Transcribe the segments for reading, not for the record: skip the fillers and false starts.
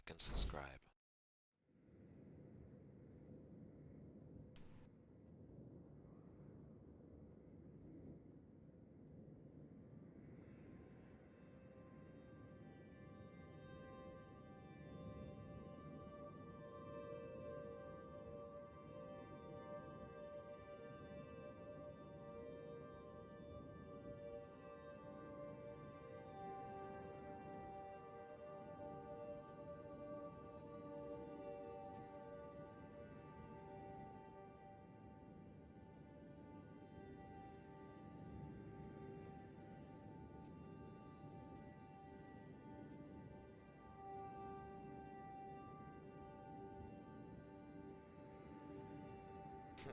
and subscribe.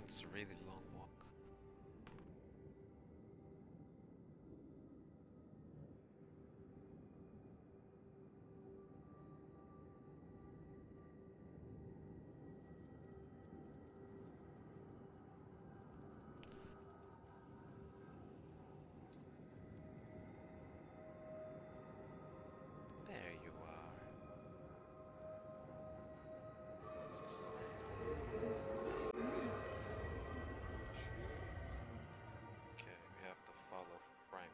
It's a really long walk. There you are. Okay, we have to follow Frank.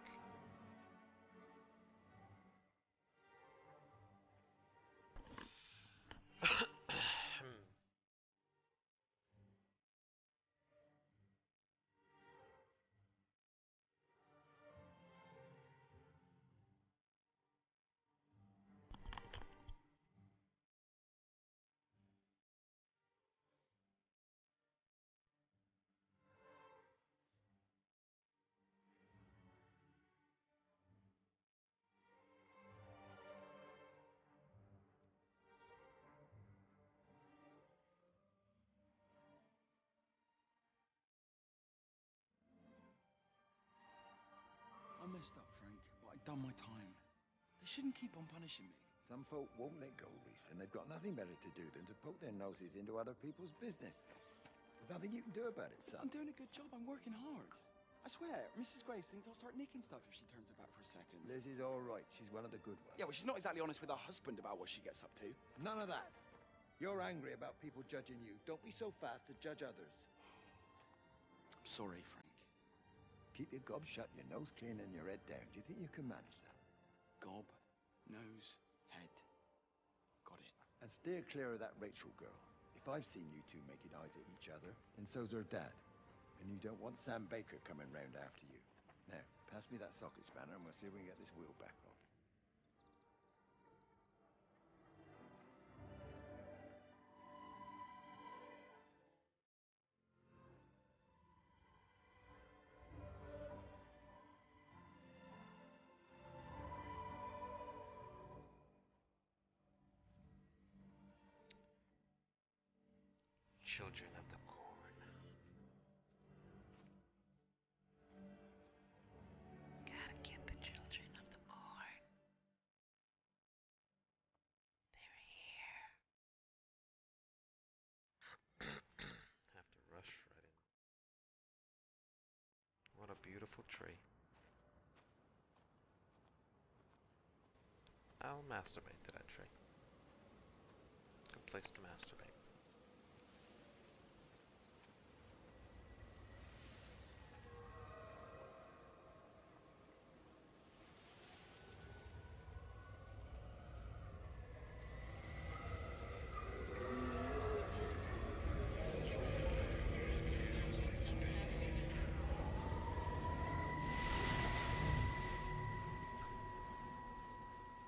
I messed up, Frank, but I'd done my time. They shouldn't keep on punishing me. Some folk won't let go, Reese, and they've got nothing better to do than to poke their noses into other people's business. There's nothing you can do about it, son. I'm doing a good job. I'm working hard. I swear, Mrs. Graves thinks I'll start nicking stuff if she turns her back for a second. Liz is all right. She's one of the good ones. Yeah, well, she's not exactly honest with her husband about what she gets up to. None of that. You're angry about people judging you. Don't be so fast to judge others. I'm sorry, Frank. Keep your gob shut, your nose clean, and your head down. Do you think you can manage that? Gob, nose, head. Got it. And steer clear of that Rachel girl. If I've seen you two making eyes at each other, then so's her dad. And you don't want Sam Baker coming round after you. Now, pass me that socket spanner and we'll see if we can get this wheel back on. Children of the Corn. Gotta get the children of the Corn. They're here. Have to rush right in. What a beautiful tree. I'll masturbate to that tree. Good place to masturbate.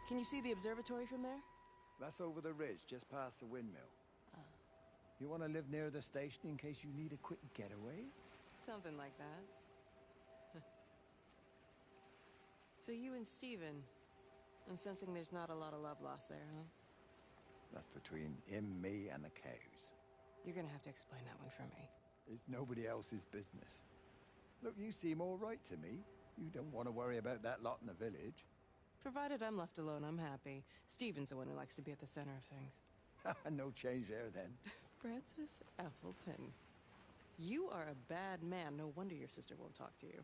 Can you see the observatory from there? That's over the ridge, just past the windmill. You want to live near the station in case you need a quick getaway? Something like that. So you and Steven, I'm sensing there's not a lot of love lost there, huh? That's between him, me, and the cows. You're gonna have to explain that one for me. It's nobody else's business. Look, you seem all right to me. You don't want to worry about that lot in the village. Provided I'm left alone, I'm happy. Steven's the one who likes to be at the center of things. No change there, then. Francis Appleton. You are a bad man. No wonder your sister won't talk to you.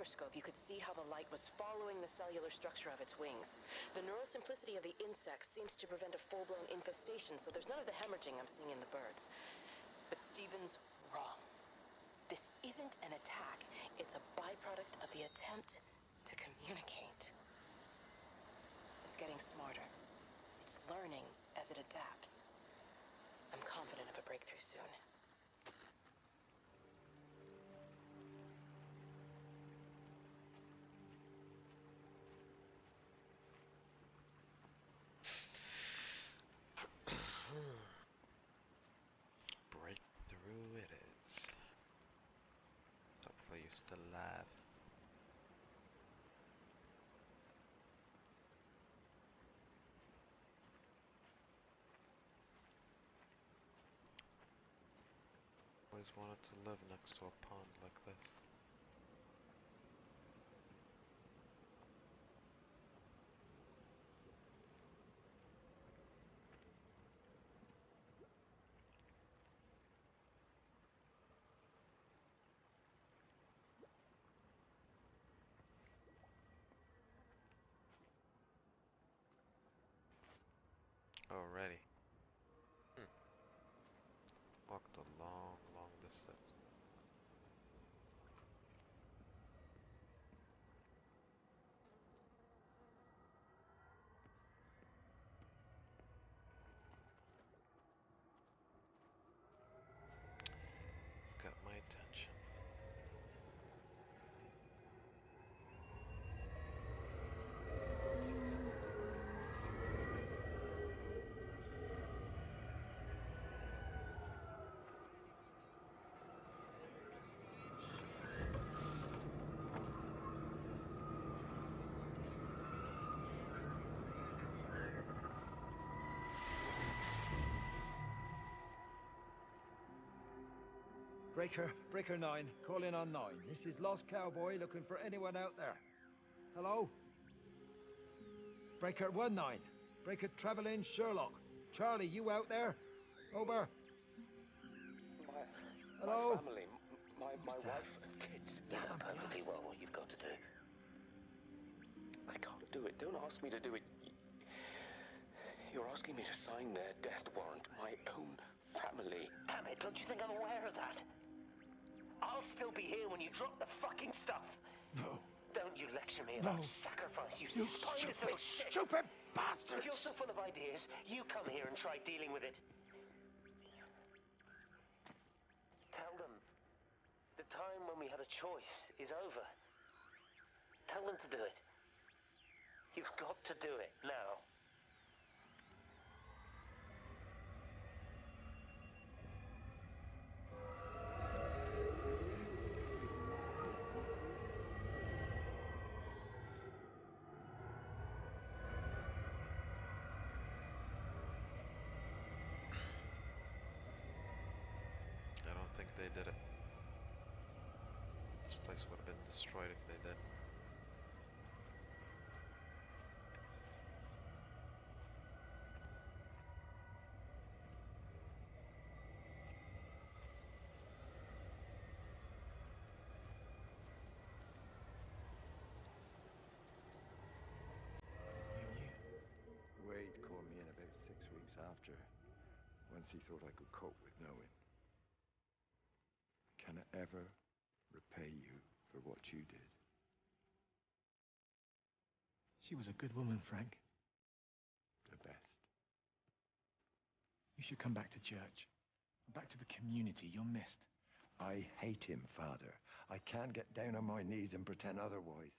microscope, you could see how the light was following the cellular structure of its wings. The neural simplicity of the insects seems to prevent a full-blown infestation, so there's none of the hemorrhaging I'm seeing in the birds. But Stephen's wrong. This isn't an attack. It's a byproduct of the attempt to communicate. It's getting smarter. It's learning as it adapts. I'm confident of a breakthrough soon. Breakthrough it is. Hopefully you're still alive. Always wanted to live next to a pond like this. Already. Walked a long, long distance. Got my attention. Breaker 9, call in on 9. This is Lost Cowboy looking for anyone out there. Hello? Breaker 19, Breaker Travelin Sherlock. Charlie, you out there? Over. Hello? My family, my wife and kids, they know perfectly well what you've got to do. I can't do it. Don't ask me to do it. You're asking me to sign their death warrant. My own family. Damn it, don't you think I'm aware of that? I'll still be here when you drop the fucking stuff. No. Don't you lecture me about sacrifice, you spineless little shit. Stupid bastards! If you're so full of ideas, you come here and try dealing with it. Tell them the time when we had a choice is over. Tell them to do it. You've got to do it now. I don't think they did it. This place would have been destroyed if they did. Wade called me in about 6 weeks after, once he thought I could cope with knowing. Can I ever repay you for what you did? She was a good woman, Frank. The best. You should come back to church. Back to the community. You're missed. I hate him, Father. I can't get down on my knees and pretend otherwise.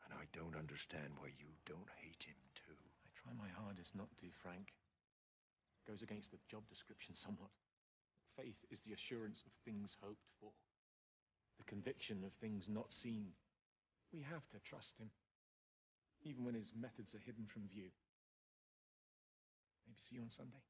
And I don't understand why you don't hate him too. I try my hardest not to, Frank. It goes against the job description somewhat. Faith is the assurance of things hoped for. The conviction of things not seen. We have to trust him, even when his methods are hidden from view. Maybe see you on Sunday.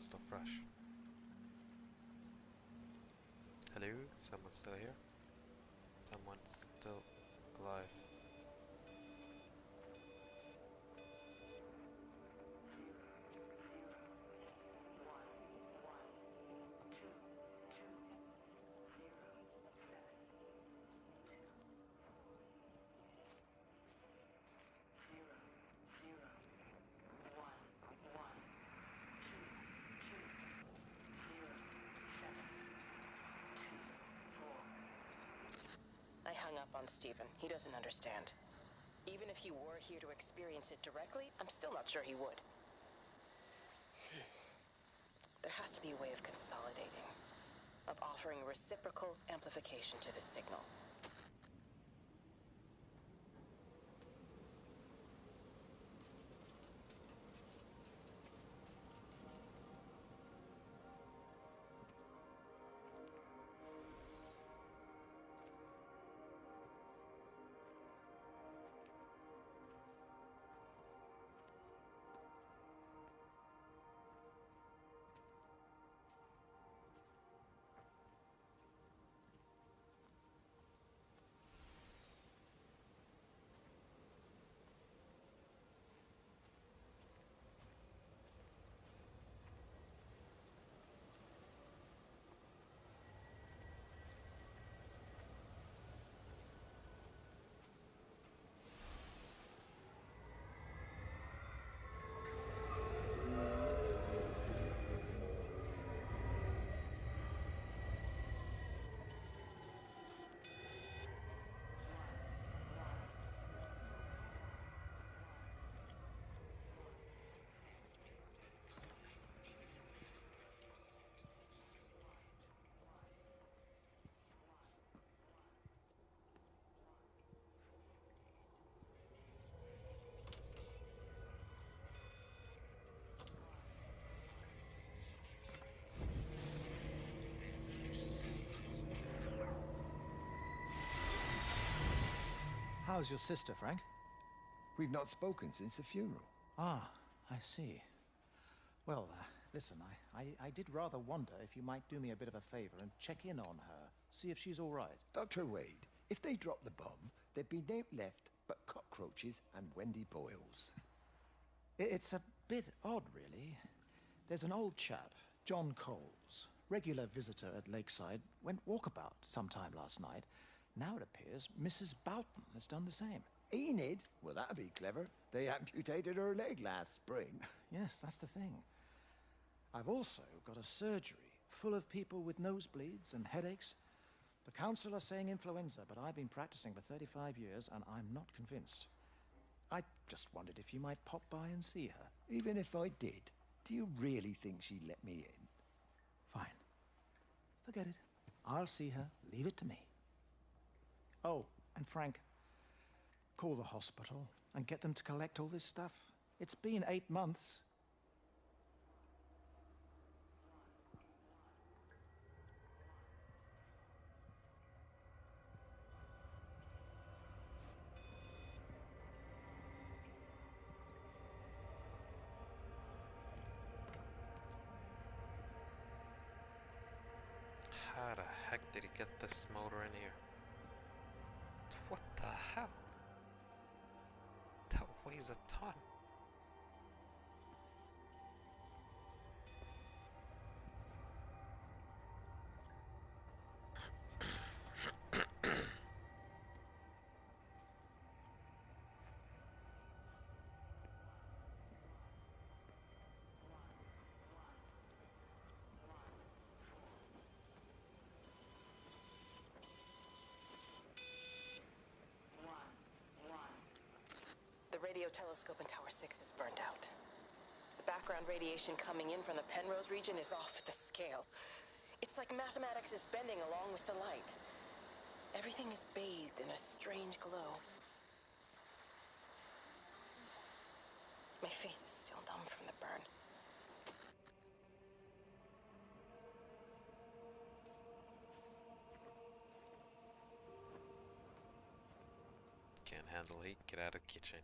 Still fresh. Hello? Someone's still here? Someone's still alive. I hung up on Stephen. He doesn't understand. Even if he were here to experience it directly, I'm still not sure he would. There has to be a way of consolidating, of offering reciprocal amplification to this signal. How's your sister, Frank? We've not spoken since the funeral. Ah, I see. Well, listen, I did rather wonder if you might do me a bit of a favor and check in on her, see if she's all right. Dr. Wade, if they dropped the bomb, there'd be no left but cockroaches and Wendy Boyles. It's a bit odd, really. There's an old chap, John Coles, regular visitor at Lakeside, went walkabout sometime last night. Now it appears Mrs. Boughton has done the same. Enid? Well, that'd be clever. They amputated her leg last spring. Yes, that's the thing. I've also got a surgery full of people with nosebleeds and headaches. The council are saying influenza, but I've been practicing for 35 years and I'm not convinced. I just wondered if you might pop by and see her. Even if I did, do you really think she'd let me in? Fine. Forget it. I'll see her. Leave it to me. Oh, and Frank, call the hospital and get them to collect all this stuff. It's been 8 months. How the heck did he get this motor in here? What the hell? That weighs a ton. The radio telescope in Tower 6 is burned out. The background radiation coming in from the Penrose region is off the scale. It's like mathematics is bending along with the light. Everything is bathed in a strange glow. My face is still numb from the burn. Can't handle heat, get out of kitchen.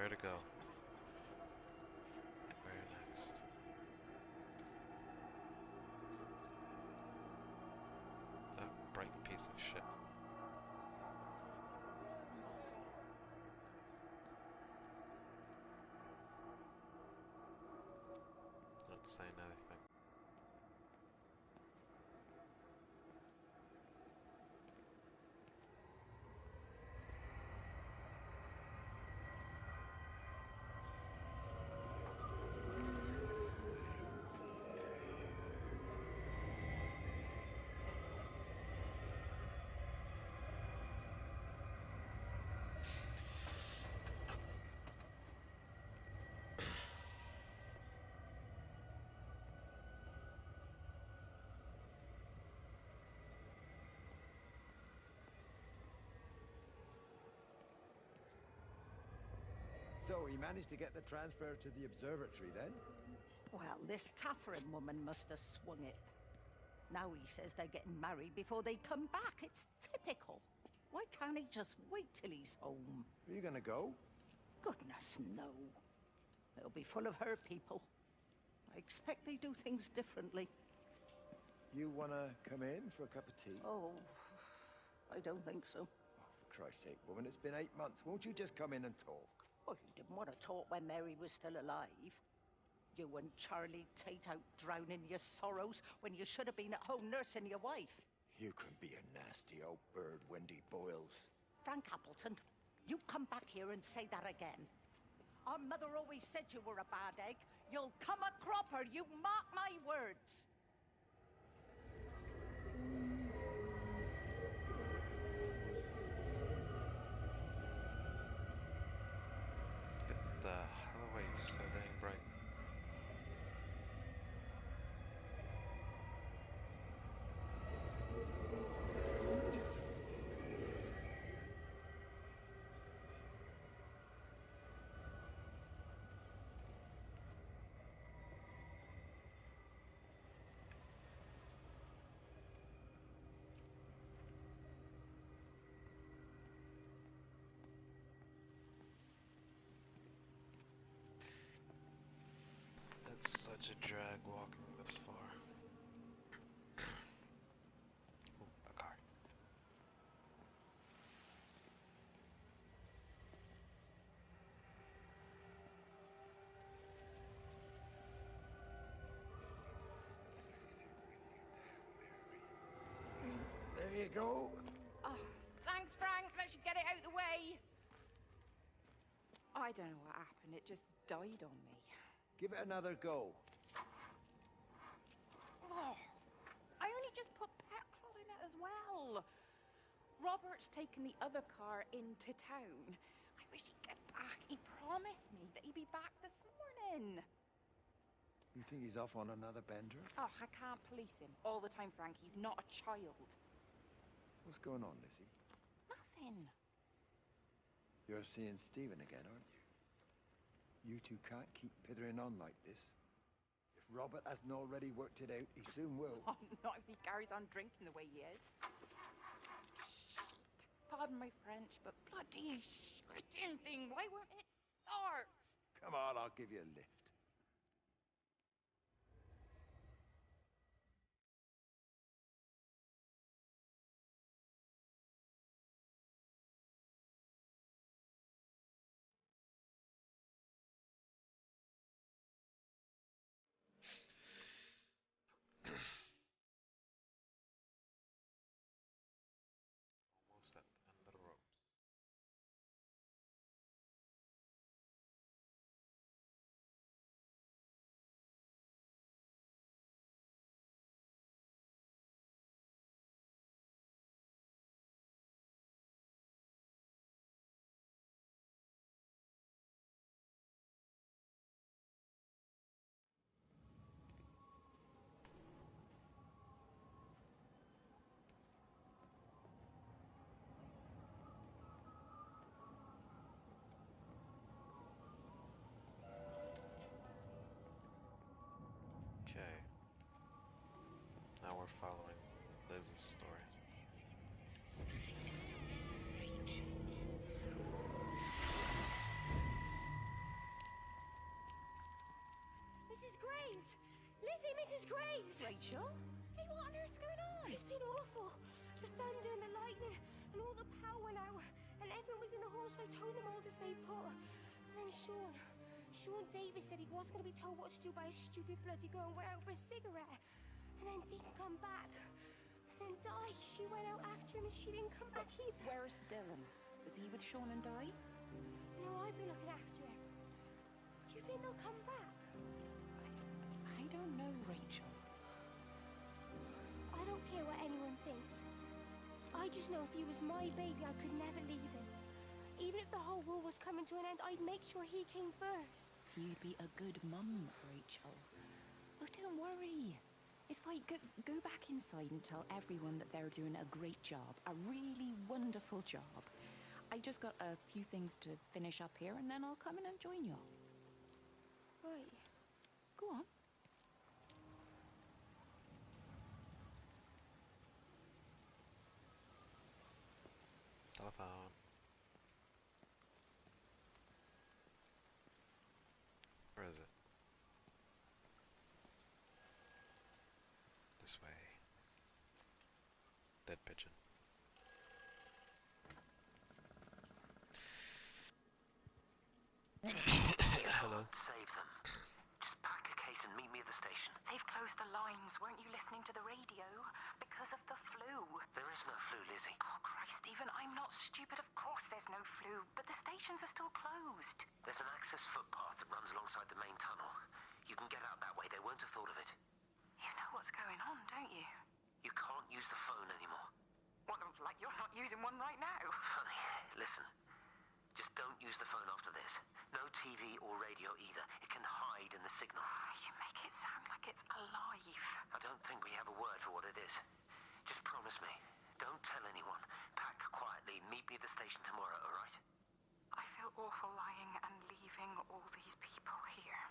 Where to go? Where next? That bright piece of shit. Not saying anything. So he managed to get the transfer to the observatory then? Well, this Catherine woman must have swung it. Now he says they're getting married before they come back. It's typical. Why can't he just wait till he's home? Are you going to go? Goodness, no. It'll be full of her people. I expect they do things differently. You want to come in for a cup of tea? Oh, I don't think so. Oh, for Christ's sake, woman, it's been 8 months. Won't you just come in and talk? Well, you didn't want to talk when Mary was still alive. You and Charlie Tate out drowning your sorrows when you should have been at home nursing your wife. You can be a nasty old bird, Wendy Boyles. Frank Appleton, you come back here and say that again. Our mother always said you were a bad egg. You'll come a cropper, you mark my words. Get the hell away, so dang bright. It's such a drag walking this far. Ooh, a car. There you go. Oh, thanks, Frank. That should get it out of the way. I don't know what happened. It just died on me. Give it another go. Oh, I only just put petrol in it as well. Robert's taken the other car into town. I wish he'd get back. He promised me that he'd be back this morning. You think he's off on another bender? Oh, I can't police him all the time, Frank. He's not a child. What's going on, Lizzie? Nothing. You're seeing Stephen again, aren't you? You two can't keep pithering on like this. If Robert hasn't already worked it out, he soon will. Oh, not if he carries on drinking the way he is. Pardon my French, but bloody shitting thing, why won't it start? Come on, I'll give you a lift. Almost at the end of the ropes. Okay. Now we're following Liz's story. disgrace! Rachel? Hey, what on earth's going on? It's been awful. The thunder and the lightning and all the power now. And everyone was in the hall, so I told them all to stay put. And then Sean Davis said he wasn't going to be told what to do by a stupid bloody girl and went out for a cigarette. And then didn't come back. And then Di, she went out after him and she didn't come back either. Where's Dylan? Is he with Sean and Di? No, I've been looking after him. Do you think they'll come back? I don't know. Rachel. I don't care what anyone thinks. I just know if he was my baby, I could never leave him. Even if the whole world was coming to an end, I'd make sure he came first. You'd be a good mum, Rachel. Oh, don't worry. It's fine. Go back inside and tell everyone that they're doing a great job. A really wonderful job. I just got a few things to finish up here, and then I'll come in and join you all. Right. Go on. Telephone. Where is it? This way. Dead pigeon. Hello. Save them. Just pack a case and meet me at the station. They've closed the lines. Weren't you listening to the radio? Because of the flu. There is no flu, Lizzie. Oh, Christ, Stephen, I'm not stupid. Of course there's no flu. But the stations are still closed. There's an access footpath that runs alongside the main tunnel. You can get out that way. They won't have thought of it. You know what's going on, don't you? You can't use the phone anymore. What, like you're not using one right now? Funny. Listen. Just don't use the phone after this. No TV or radio either. It can hide in the signal. You make it sound like it's alive. I don't think we have a word for what it is. Just promise me. Don't tell anyone. Pack quietly. Meet me at the station tomorrow, all right? I feel awful lying and leaving all these people here.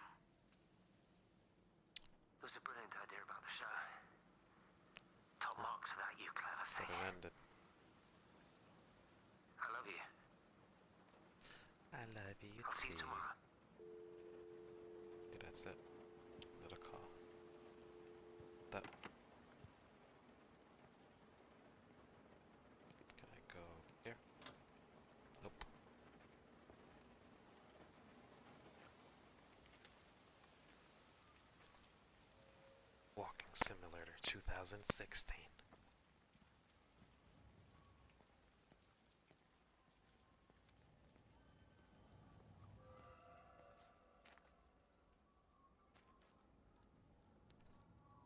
It was a brilliant idea about the show. Top marks for that, you clever thing. Gotta end it. I love you. I love you I'll see you too. tomorrow. Yeah, that's it. Another call. That. Can I go here? Nope. Walking Simulator 2016.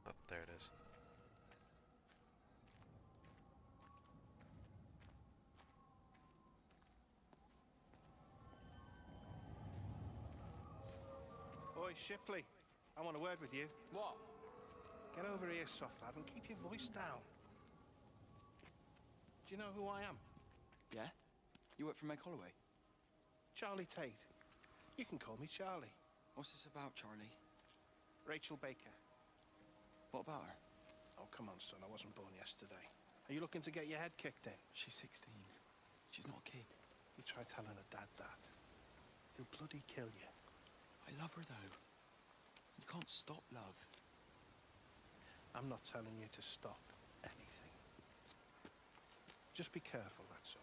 Oh, there it is. Oi, Shipley, I want a word with you. What? Get over here, soft lad, and keep your voice down. Do you know who I am? Yeah? You work for Meg Holloway? Charlie Tate. You can call me Charlie. What's this about, Charlie? Rachel Baker. What about her? Oh, come on, son, I wasn't born yesterday. Are you looking to get your head kicked in? She's 16. She's not a kid. You try telling her dad that. He'll bloody kill you. I love her, though. You can't stop love. I'm not telling you to stop anything. Just be careful, that's all.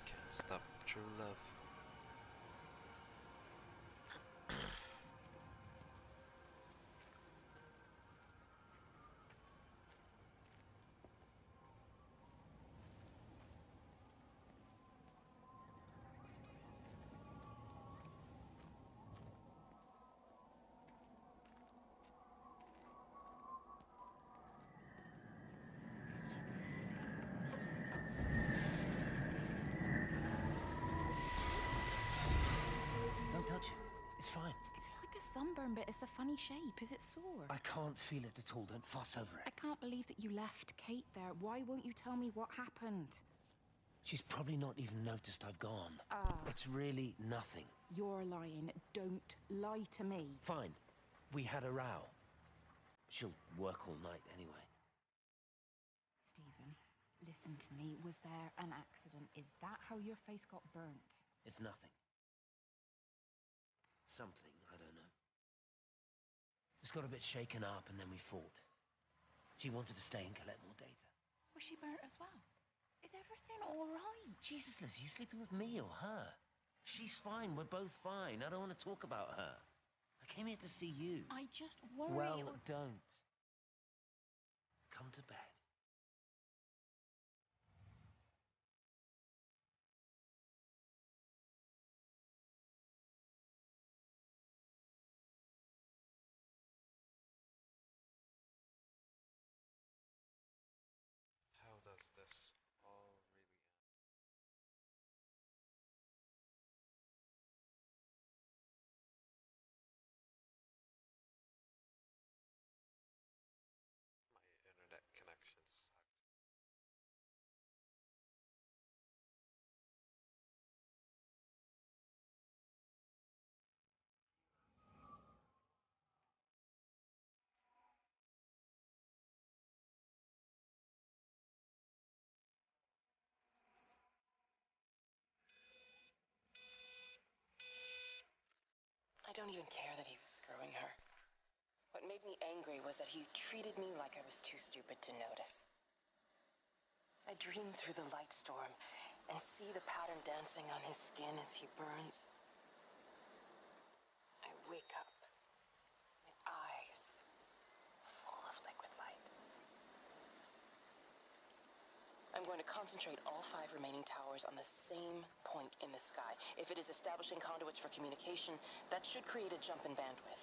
Can't stop true love. Don't touch it. It's fine. It's like a sunburn, but it's a funny shape. Is it sore? I can't feel it at all. Don't fuss over I it. can't believe that you left Kate there. Why won't you tell me what happened? She's probably not even noticed I've gone. Ah. It's really nothing. You're lying. Don't lie to me. Fine. We had a row. She'll work all night anyway. Stephen, listen to me. Was there an accident? is that how your face got burnt? It's nothing. Something, I don't know. Just got a bit shaken up and then we fought. She wanted to stay and collect more data. Was she burnt as well? Is everything all right? Jesus, Liz, are you sleeping with me or her? She's fine. We're both fine. I don't want to talk about her. I came here to see you. I just worry. Well, don't. Come to bed. How does this all really end? My internet connection sucks. I don't even care that he was screwing her. What made me angry was that he treated me like I was too stupid to notice. I dream through the light storm and see the pattern dancing on his skin as he burns. I wake up with eyes full of liquid light. I'm going to concentrate all 5 remaining towers on the same point in the sky. If it is establishing conduits for communication, that should create a jump in bandwidth.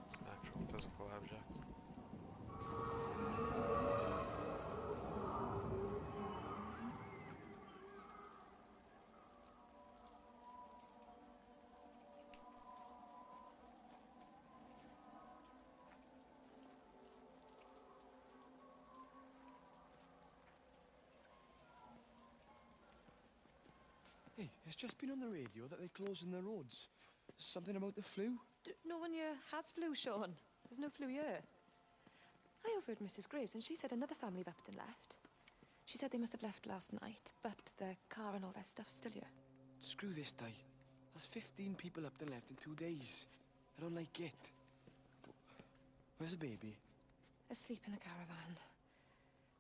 It's an actual physical object. Hey, it's just been on the radio that they're closing the roads. Something about the flu? No one here has flu, Sean. There's no flu here. I overheard Mrs. Graves, and she said another family have upped and left. She said they must have left last night, but their car and all their stuff's still here. Screw this, Di. There's 15 people up and left in 2 days. I don't like it. Where's the baby? Asleep in the caravan.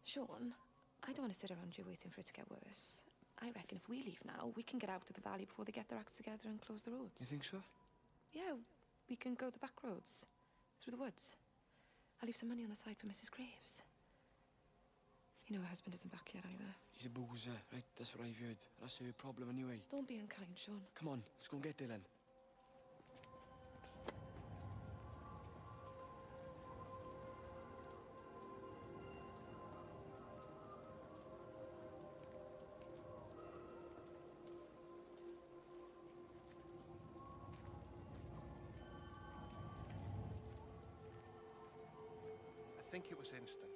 Sean, I don't want to sit around here waiting for it to get worse. I reckon if we leave now, we can get out of the valley before they get their acts together and close the roads. You think so? Yeah, we can go the back roads, through the woods. I'll leave some money on the side for Mrs. Graves. You know her husband isn't back yet either. He's a boozer, right? That's what I've heard. That's her problem anyway. Don't be unkind, Sean. Come on, let's go and get Dylan. I think it was instant.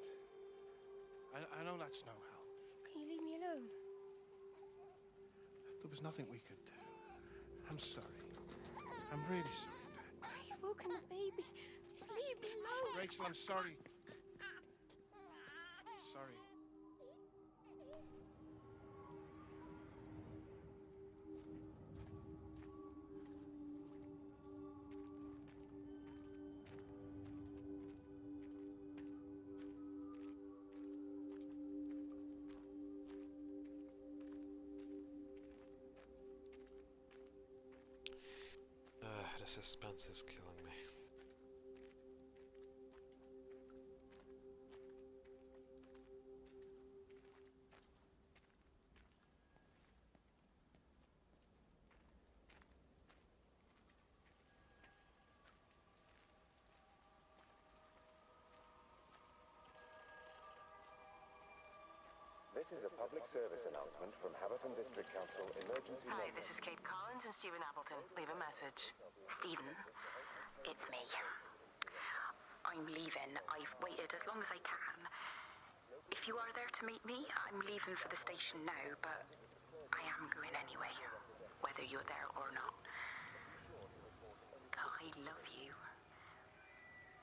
I know that's no help. Can you leave me alone? There was nothing we could do. I'm sorry. I'm really sorry, Pat. You've woken the baby. Just leave me alone. Rachel, I'm sorry. Sorry. The suspense is killing me. This is a public service announcement from Haverton District Council Emergency... Hi, this is Kate Collins and Stephen Appleton. Leave a message. Stephen, it's me. I'm leaving. I've waited as long as I can. If you are there to meet me, I'm leaving for the station now, but I am going anyway, whether you're there or not. I love you.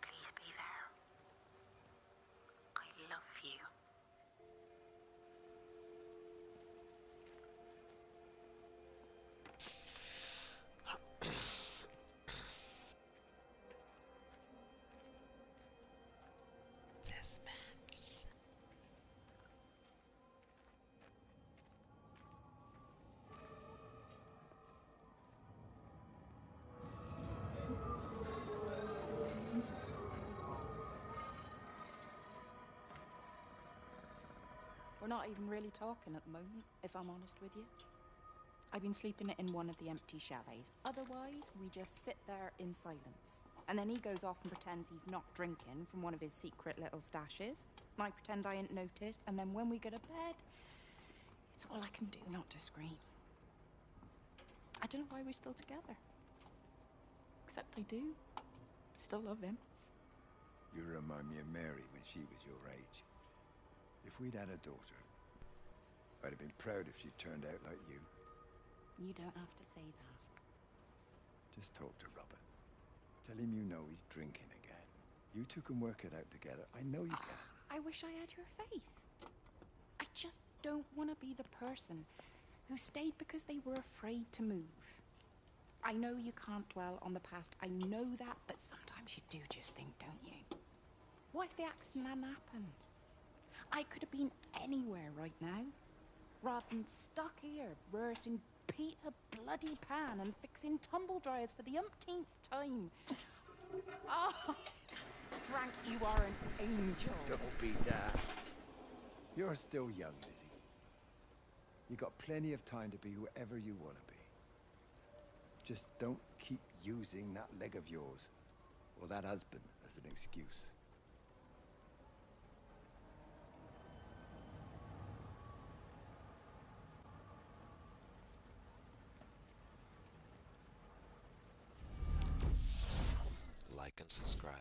Please be there. I love you. We're not even really talking at the moment, if I'm honest with you. I've been sleeping in one of the empty chalets. Otherwise, we just sit there in silence. And then he goes off and pretends he's not drinking from one of his secret little stashes. And I pretend I ain't noticed. And then when we go to bed, it's all I can do not to scream. I don't know why we're still together. Except I do. Still love him. You remind me of Mary when she was your age. If we'd had a daughter, I'd have been proud if she turned out like you. You don't have to say that. Just talk to Robert. Tell him you know he's drinking again. You two can work it out together. I know you can. I wish I had your faith. I just don't want to be the person who stayed because they were afraid to move. I know you can't dwell on the past. I know that, but sometimes you do just think, don't you? What if the accident hadn't happened? I could have been anywhere right now, rather than stuck here, rehearsing Peter bloody Pan and fixing tumble dryers for the umpteenth time. Oh, Frank, you are an angel. Don't be daft. You're still young, Lizzie. You got plenty of time to be whoever you want to be. Just don't keep using that leg of yours, or that husband, as an excuse. Like and subscribe.